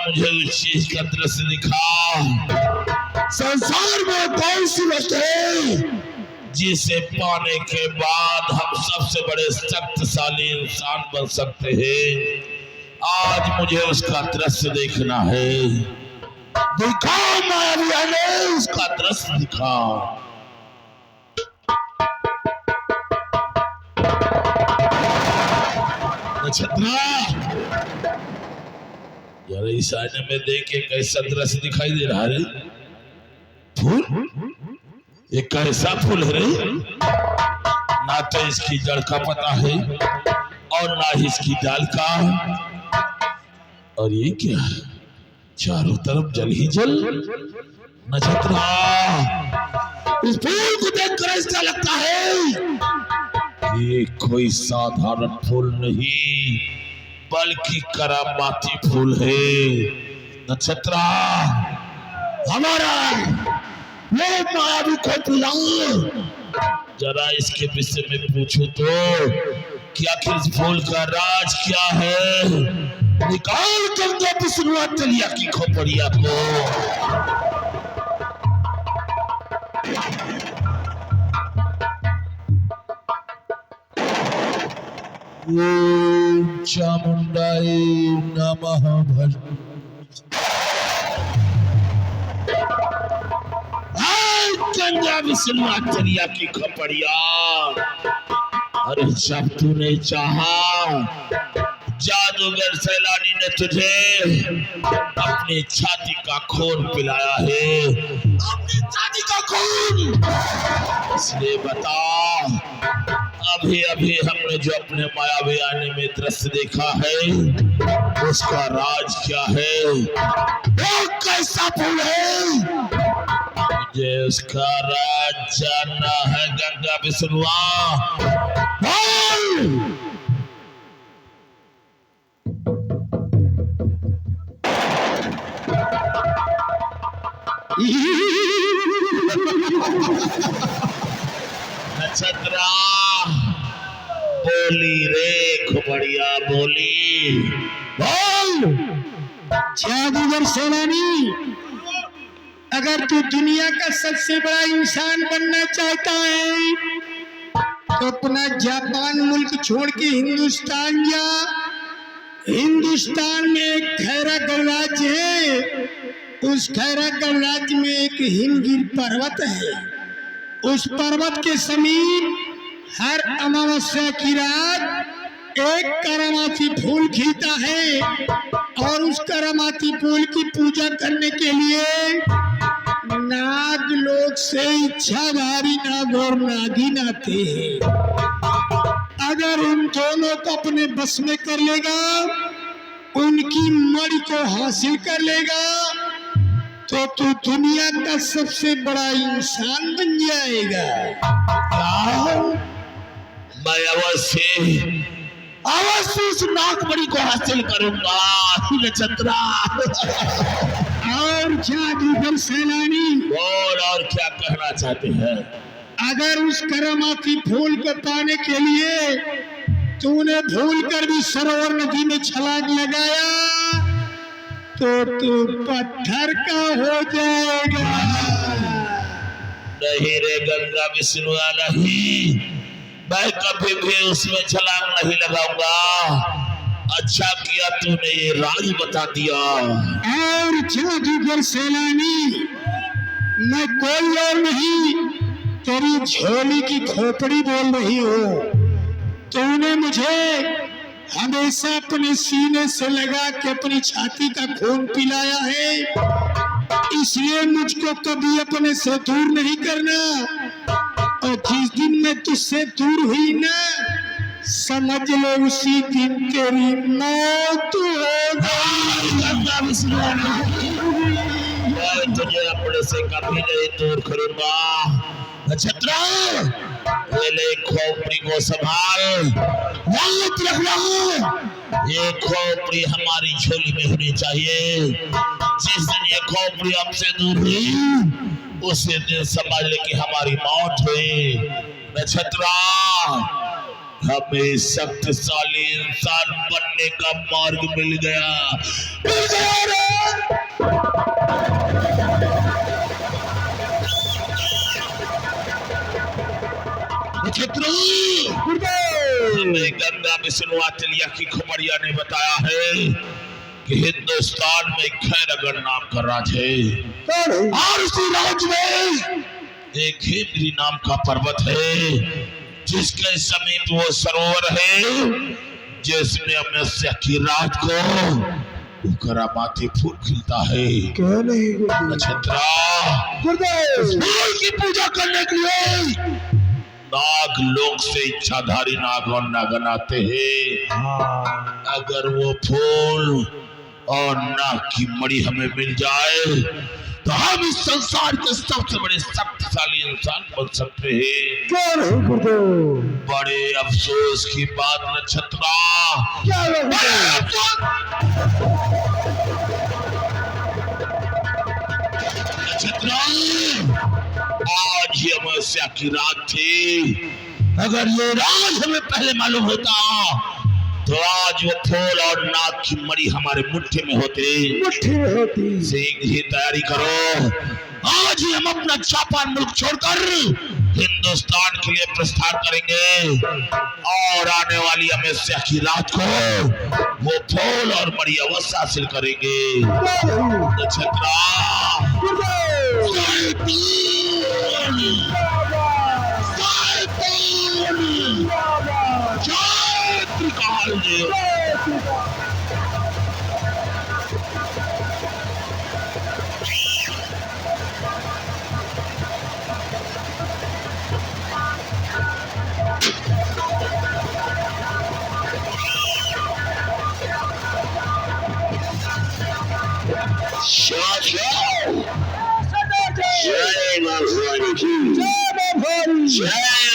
मुझे उस चीज का दृश्य दिखा। संसार में कौन सी वस्तु है जिसे पाने के बाद हम सबसे बड़े शक्तिशाली इंसान बन सकते हैं? आज मुझे उसका दृश्य देखना है। दिखाओ मायावी, उसका दृश्य दिखाओ। नक्षत्रा, यार इस आईने में देख के कैसा दृश्य दिखाई दे रहा है? फूल, ये कैसा फूल है रे? ना तो इसकी जड़ का पता है और ना ही इसकी डाल का। और ये क्या है? चारों तरफ जल ही जल। नक्षत्रा, इस फूल को देखकर ऐसा लगता है ये कोई साधारण फूल नहीं बल्कि करामाती फूल है। नक्षत्रा, हमारा वो मायावी को बुलाओ। जरा इसके विषय में पूछो तो कि आखिर इस फूल का राज क्या है? निकाल गंगा विष्णु तलिया की खोपड़िया को। ओम चामुंडाय नमः। गंगा विष्णु तलिया की खोपड़िया। अरे जब तूने चाहा, जादूगर सैलानी ने तुझे अपनी छाती का खून पिलाया है। अपनी छाती का खून? इसलिए बता, अभी अभी हमने जो अपने मायावी आने में दृश्य देखा है उसका राज क्या है? वो कैसा फूल है? मुझे उसका राज जानना है गंगा विष्णुआ। नक्षत्रा, बोली रे खोपड़िया, बोली। बोल जादूगर सैलानी, अगर तू दुनिया का सबसे बड़ा इंसान बनना चाहता है तो अपना जापान मुल्क छोड़ के हिंदुस्तान जा। हिंदुस्तान में एक खैरा गणराज्य है। उस खैरा गणराज्य में एक हिमगिर पर्वत है। उस पर्वत के समीप हर अमावस्या की रात एक करामाती फूल खिलता है और उस करामाती फूल की पूजा करने के लिए नाग लोग से इच्छाधारी नाग और नागिन आते हैं। अगर उन दोनों को अपने बस में कर लेगा, उनकी मणि को हासिल कर लेगा तो तू दुनिया का सबसे बड़ा इंसान बन जाएगा। मैं अवश्य उस नागमणि को हासिल करूंगा। नक्षत्रा, और जादूगर सैलानी, बोल, और क्या कहना चाहते हैं? अगर उस करामाती फूल को पाने के लिए तूने भूल कर भी सरोवर नदी में छलांग लगाया तो तू पत्थर का हो जाएगा। नहीं रे गंगा विष्णु, नहीं, मैं कभी भी उसमें छलांग नहीं लगाऊंगा। अच्छा किया तूने ये राज बता दिया। और जादूगर सैलानी, मैं कोई और नहीं, तेरी झोली की खोपड़ी बोल रही हो। तूने मुझे हमेशा अपने सीने से लगा के अपनी छाती का खून पिलाया है, इसलिए मुझको कभी अपने से दूर नहीं करना। और जिस दिन मैं तुझसे दूर हुई ना, समझ लो उसी दिन तेरी मौत होगी। मैं तुझे अपने से कभी नहीं दूर करूंगा। नक्षत्रा, ले खोपड़ी को संभाल। ये खोपड़ी हमारी झोली में होनी चाहिए। जिस दिन ये खोपड़ी हमसे दूर हुई उसी दिन समझ ले कि हमारी मौत हुई। नक्षत्रा, हमें शक्तिशाली इंसान बनना भागने का मार्ग मिल गया रे। हमें गंगा विष्णुआचलिया की खुमरिया ने बताया है कि हिंदुस्तान में खैरगढ़ नाम का राज है और उसी राज में एक हेमगिरी नाम का पर्वत है जिसके समीप वो सरोवर है जिसमें अमरस्या की रात को करामाती फूल खिलता है। क्या नहीं नक्षत्रा फूल की पूजा करने के लिए नाग लोक से इच्छाधारी नाग और नागन आते हैं। अगर वो फूल और नाग की मणि हमें मिल जाए तो हम इस संसार के सबसे बड़े शक्तिशाली इंसान बन सकते हैं। क्या नहीं गुरुदेव? बड़े अफसोस की बात नक्षत्रा, क्या नक्षत्रा, आज ही अमावस्या की रात थी। अगर ये राज हमें पहले मालूम होता तो आज वो फूल और नाग की मणि हमारे मुट्ठी में होती। शीघ्र ही तैयारी करो, आज ही हम अपना जापान मुल्क छोड़कर हिंदुस्तान के लिए प्रस्थान करेंगे और आने वाली अमावस्या की रात को वो फूल और मणि अवश्य हासिल करेंगे। नक्षत्रा जय मां भवानी की, जय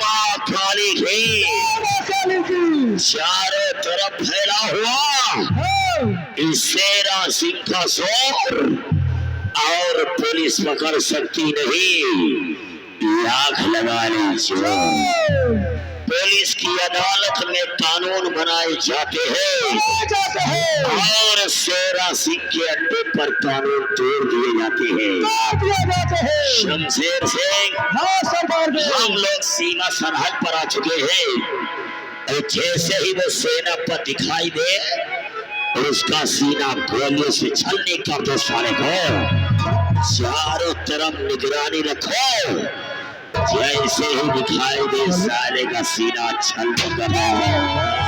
मां काली की। चारों तरफ फैला हुआ इस शेरा सिंह का जोर और पुलिस पकड़ सकती नहीं। लाख लगा लीजिए, पुलिस की अदालत में कानून बनाए जाते हैं और शेरा सिंह के अड्डे पर कानून तोड़ दिए जाते हैं। शमशेर सिंह, हम लोग सीमा सरहद पर आ चुके हैं और जैसे ही वो सेना पर दिखाई दे उसका सीना गोलियों से छलनी कर दो। सारे को चारों तरफ निगरानी रखो, जैसे ही दिखाई दे साले का सीना छल कर रहा है।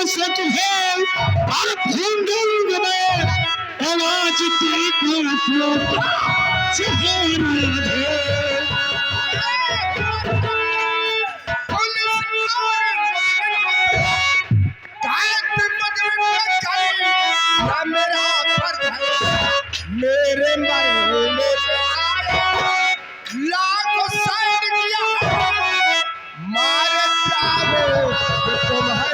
से तुम्हें और भूंगूंग में आवाज तेरी मेरे मरने पे लाखों साइड किया मारे जाओ तुम्हारे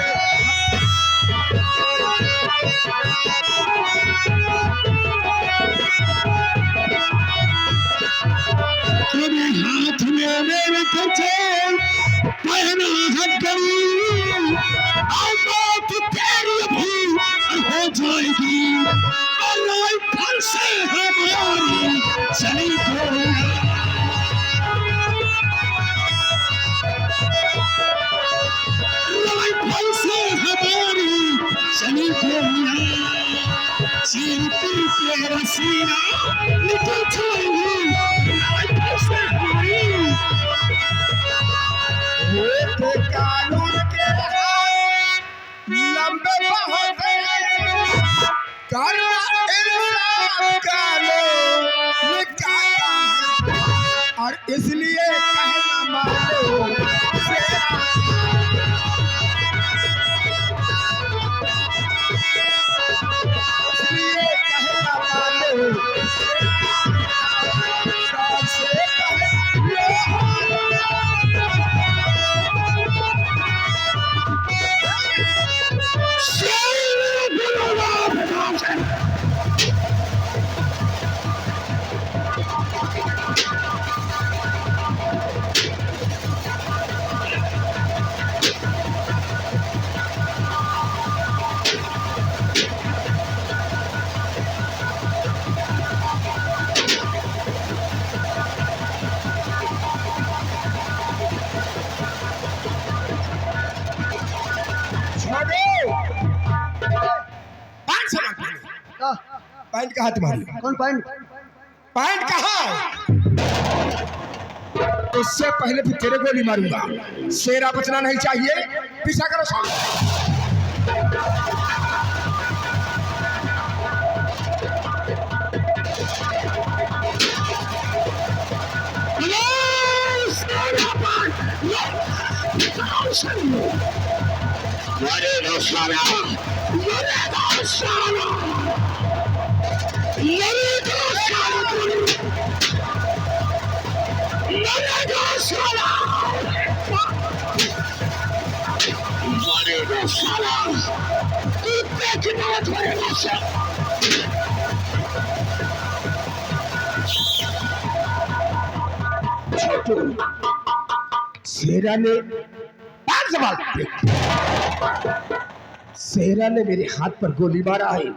रसीना निकल चलेंगी ऐसे हमारी होते कानून के लंबे बहुत करना इंसाफ कानून का और इसलिए कहना मानो इसलिए कहना मानो सबसे पैंट कहाँ तुम्हारी? कौन पैंट? पैंट कहाँ? उससे पहले भी तेरे गोली मारूंगा। शेरा बचना नहीं चाहिए। पीछा करो सामने। शेरा ने सवाल शेरा ने मेरे हाथ पर गोली मारा है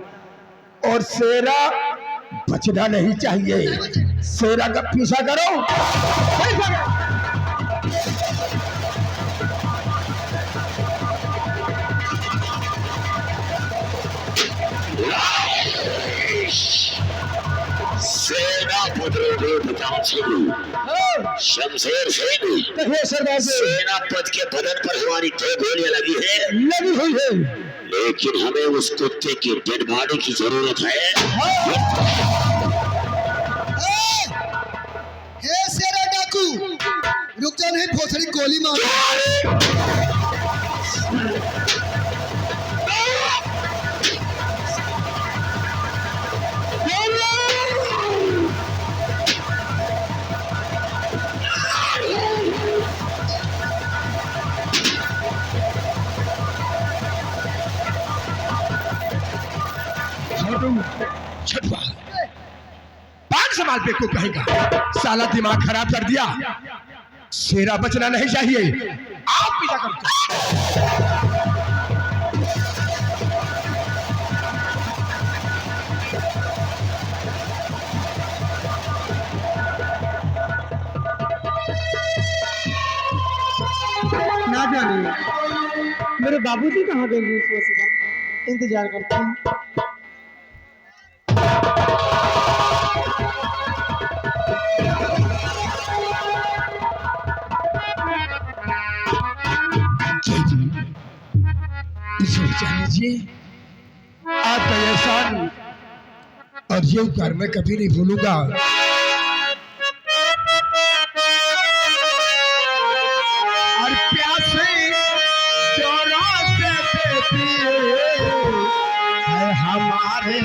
और शेरा बचना नहीं चाहिए। शेरा का पीछा करो। शमशेर सेनापति के बदन पर हमारी 2 गोलियां लगी हुई है लेकिन हमें उस कुत्ते की डेड बॉडी की जरूरत है। हे शेरा डाकू रुक जा, नहीं भोसड़ी गोली मार। सवाल पे को कहेगा साला दिमाग खराब कर दिया। शेरा बचना नहीं चाहिए। आप पीछा करो। ना जाने मेरे बाबूजी कहाँ गए सुबह सुबह, इंतजार करते हैं। आपका एहसान और ये उपकार मैं कभी नहीं भूलूंगा। और प्यासे जो रास्ते पे पिए है हमारे